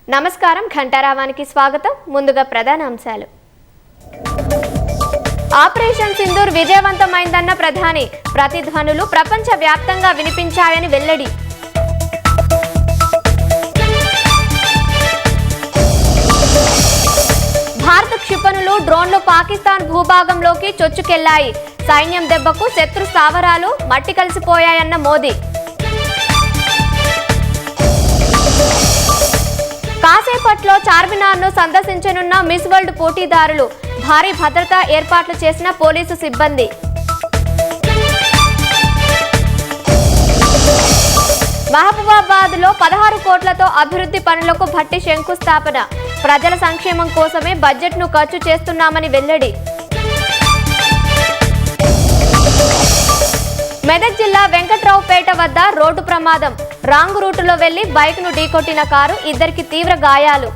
నమస్కారం, ఘంటారావానికి స్వాగతం. ముందుగా ప్రధాన అంశాలు. ఆపరేషన్ సింధూర్ విజయవంతమైందన్న ప్రధాని, ప్రతిధ్వనులు ప్రపంచ వ్యాప్తంగా వినిపించాయని వెల్లడి. భారత క్షిపణులు, డ్రోన్లు పాకిస్తాన్ భూభాగంలోకి చొచ్చుకెళ్లాయి. సైన్యం దెబ్బకు శత్రు స్థావరాలు మట్టి కలిసిపోయాయన్న మోదీ. కాసేపట్లో చార్మినార్ను సందర్శించనున్న మిస్ వరల్డ్ పోటీదారులు. భారీ భద్రతా ఏర్పాట్లు చేసిన పోలీసు సిబ్బంది. మహబూబాబాద్లో 16 కోట్లతో అభివృద్ధి పనులకు భట్టి శంకుస్థాపన. ప్రజల సంక్షేమం కోసమే బడ్జెట్ను ఖర్చు చేస్తున్నామని వెల్లడి. మెదక్ జిల్లా వెంకట్రావుపేట వద్ద రోడ్డు ప్రమాదం. రాంగ్ రూటులో వెళ్లి బైక్ను ఢీకొట్టిన కారు, 2 తీవ్ర గాయాలు.